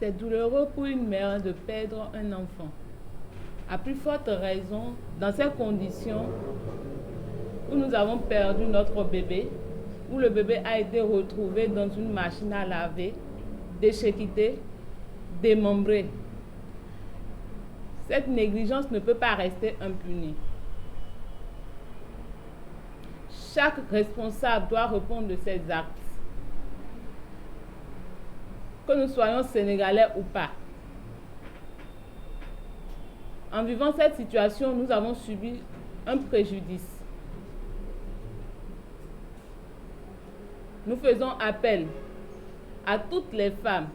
C'est douloureux pour une mère de perdre un enfant. À plus forte raison, dans ces conditions où nous avons perdu notre bébé, où le bébé a été retrouvé dans une machine à laver, déchiqueté, démembré. Cette négligence ne peut pas rester impunie. Chaque responsable doit répondre de ses actes. Que nous soyons sénégalais ou pas. En vivant cette situation, nous avons subi un préjudice. Nous faisons appel à toutes les femmes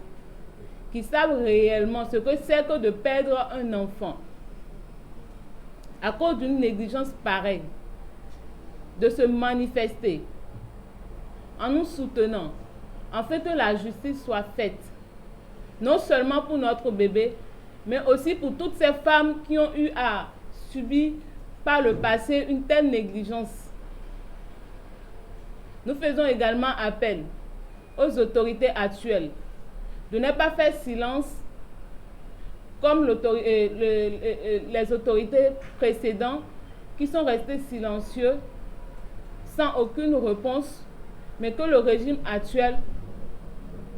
qui savent réellement ce que c'est que de perdre un enfant à cause d'une négligence pareille, de se manifester en nous soutenant, en fait que la justice soit faite, non seulement pour notre bébé, mais aussi pour toutes ces femmes qui ont eu à subir par le passé une telle négligence. Nous faisons également appel aux autorités actuelles de ne pas faire silence comme les autorités précédentes qui sont restées silencieuses sans aucune réponse, mais que le régime actuel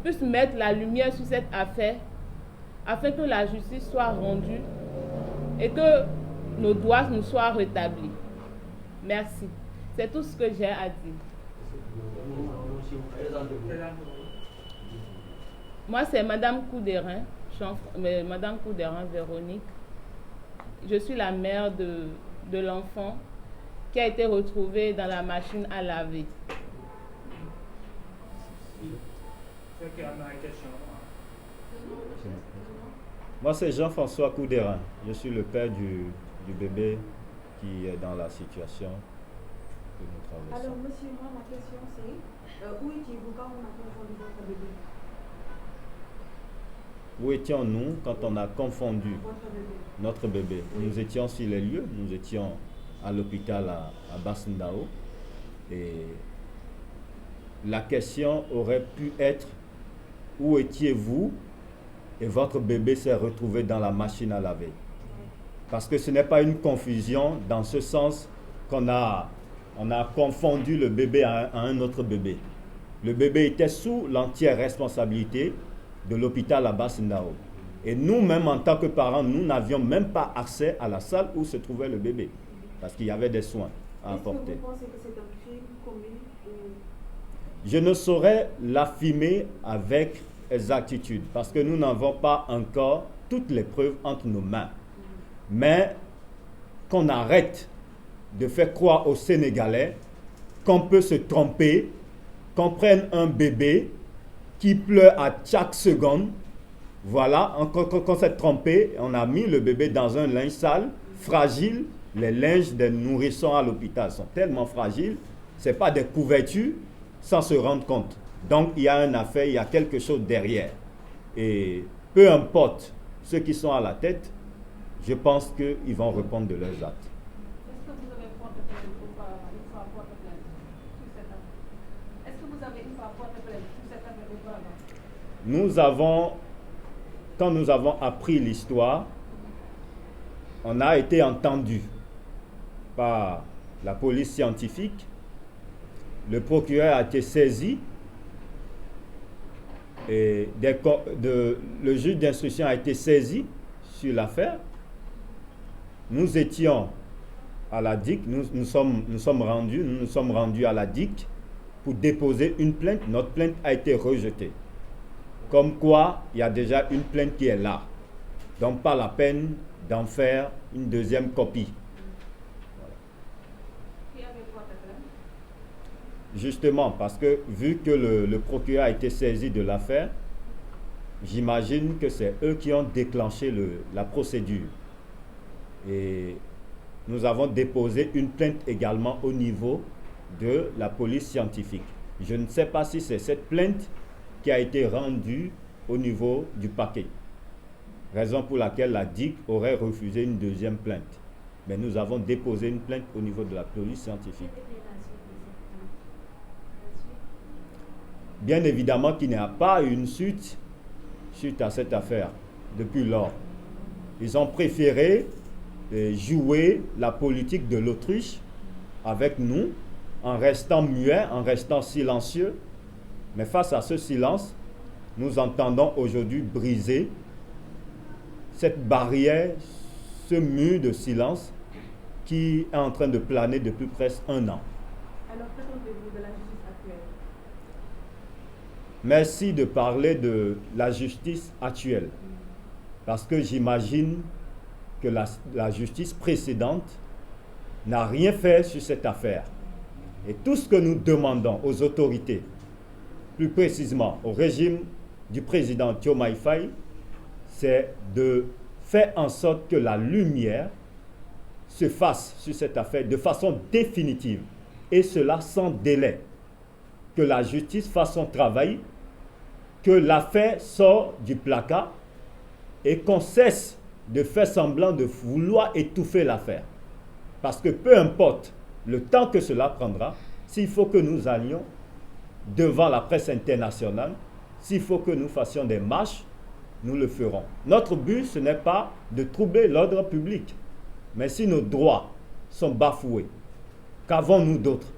puisse mettre la lumière sur cette affaire afin que la justice soit rendue et que nos droits nous soient rétablis. Merci. C'est tout ce que j'ai à dire. Moi, c'est Madame Coudérin, Madame Coudérin Véronique. Je suis la mère de l'enfant qui a été retrouvé dans la machine à laver. Moi, c'est Jean-François Coudérin. Je suis le père du bébé qui est dans la situation que nous traversons. Alors, monsieur, moi, ma question c'est, où étiez-vous quand on a confondu votre bébé? Où étions-nous quand on a confondu notre bébé? Nous étions sur les lieux, nous étions à l'hôpital à Bassindao. Et la question aurait pu être, où étiez-vous et votre bébé s'est retrouvé dans la machine à laver? Parce que ce n'est pas une confusion dans ce sens qu'on a confondu le bébé à un autre bébé. Le bébé était sous l'entière responsabilité de l'hôpital à Bassindao. Et nous-mêmes, en tant que parents, nous n'avions même pas accès à la salle où se trouvait le bébé. Parce qu'il y avait des soins à apporter. Est-ce que vous pensez que c'est un crime commis Je ne saurais l'affirmer avec exactitude parce que nous n'avons pas encore toutes les preuves entre nos mains. Mais qu'on arrête de faire croire aux Sénégalais qu'on peut se tromper, qu'on prenne un bébé qui pleure à chaque seconde. Voilà, qu'on s'est trompé, on a mis le bébé dans un linge sale, fragile. Les linges des nourrissons à l'hôpital sont tellement fragiles, ce n'est pas des couvertures sans se rendre compte. Donc il y a une affaire, il y a quelque chose derrière. Et peu importe ceux qui sont à la tête, je pense qu'ils vont répondre de leurs actes. Est-ce que vous avez porté plainte une fois porté plainte sur cette affaire? Est-ce que vous avez une fois porté plainte sur cette affaire auparavant? Quand nous avons appris l'histoire, on a été entendu par la police scientifique, le procureur a été saisi et le juge d'instruction a été saisi sur l'affaire. Nous étions à la DIC, nous nous sommes rendus à la DIC pour déposer une plainte. Notre plainte a été rejetée. Comme quoi, il y a déjà une plainte qui est là. Donc, pas la peine d'en faire une deuxième copie. Voilà. Qui avait porté plainte? Justement, parce que vu que le procureur a été saisi de l'affaire, j'imagine que c'est eux qui ont déclenché la procédure. Et nous avons déposé une plainte également au niveau de la police scientifique. Je ne sais pas si c'est cette plainte qui a été rendue au niveau du parquet. Raison pour laquelle la DIC aurait refusé une deuxième plainte. Mais nous avons déposé une plainte au niveau de la police scientifique. Bien évidemment qu'il n'y a pas une suite suite à cette affaire depuis lors. Ils ont préféré jouer la politique de l'autruche avec nous, en restant muets, en restant silencieux. Mais face à ce silence, nous entendons aujourd'hui briser cette barrière, ce mur de silence qui est en train de planer depuis presque 1 an. Alors, qu'attendez-vous de la justice actuelle? Merci de parler de la justice actuelle, parce que j'imagine que la justice précédente n'a rien fait sur cette affaire. Et tout ce que nous demandons aux autorités, plus précisément au régime du président Diomaye Faye, c'est de faire en sorte que la lumière se fasse sur cette affaire de façon définitive, et cela sans délai. Que la justice fasse son travail, que l'affaire sorte du placard et qu'on cesse de faire semblant de vouloir étouffer l'affaire. Parce que peu importe le temps que cela prendra, s'il faut que nous allions devant la presse internationale, s'il faut que nous fassions des marches, nous le ferons. Notre but, ce n'est pas de troubler l'ordre public. Mais si nos droits sont bafoués, qu'avons-nous d'autre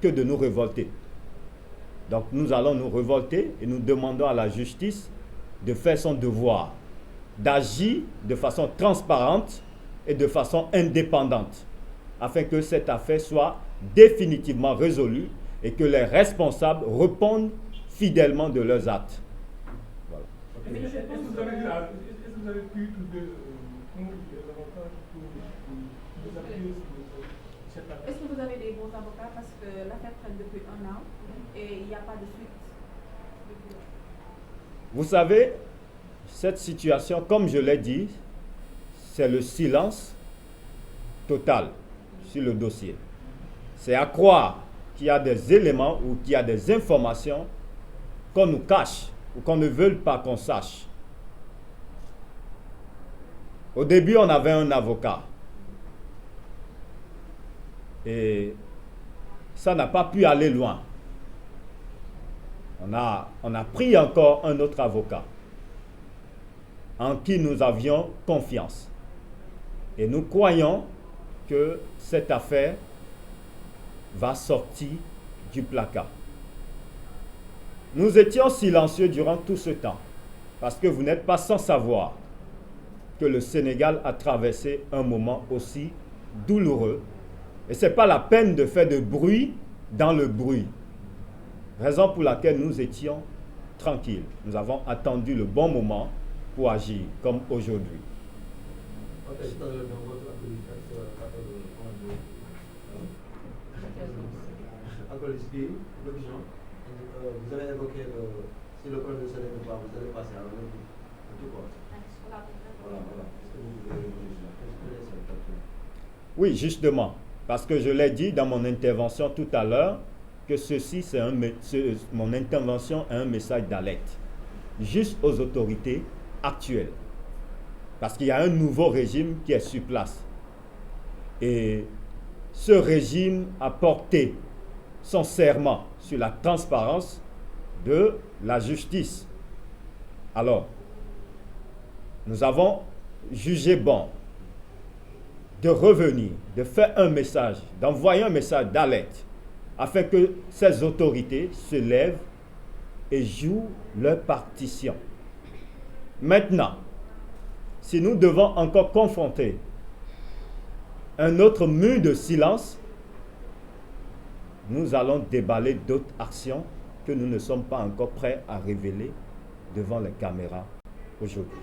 que de nous révolter? Donc nous allons nous révolter et nous demandons à la justice de faire son devoir, d'agir de façon transparente et de façon indépendante, afin que cette affaire soit définitivement résolue et que les responsables répondent fidèlement de leurs actes. Voilà. Mais je Est-ce pense que vous avez pu trouver les avocats pour vous appuyer sur cette affaire? Est-ce que vous avez des bons avocats parce que l'affaire traîne depuis 1 an et il n'y a pas de suite depuis là? Vous savez, cette situation, comme je l'ai dit, c'est le silence total sur le dossier. C'est à croire qu'il y a des éléments ou qu'il y a des informations qu'on nous cache ou qu'on ne veut pas qu'on sache. Au début, on avait un avocat. Et ça n'a pas pu aller loin. On a pris encore un autre avocat en qui nous avions confiance. Et nous croyons que cette affaire va sortir du placard. Nous étions silencieux durant tout ce temps, parce que vous n'êtes pas sans savoir que le Sénégal a traversé un moment aussi douloureux. Et ce n'est pas la peine de faire de bruit dans le bruit. Raison pour laquelle nous étions tranquilles. Nous avons attendu le bon moment pour agir, comme aujourd'hui. Ok, dans votre vous avez évoqué si le problème ne se règle pas, vous allez passer à un autre. En tout cas. Voilà. Est-ce que vous pouvez répondre sur la question? Oui, justement. Parce que je l'ai dit dans mon intervention tout à l'heure, que ceci, mon intervention est un message d'alerte. Juste aux autorités actuelles. Parce qu'il y a un nouveau régime qui est sur place. Et ce régime a porté son serment sur la transparence de la justice. Alors, nous avons jugé bon de revenir, de faire un message, d'envoyer un message d'alerte, afin que ces autorités se lèvent et jouent leur partition. Maintenant, si nous devons encore confronter un autre mur de silence, nous allons déballer d'autres actions que nous ne sommes pas encore prêts à révéler devant les caméras aujourd'hui.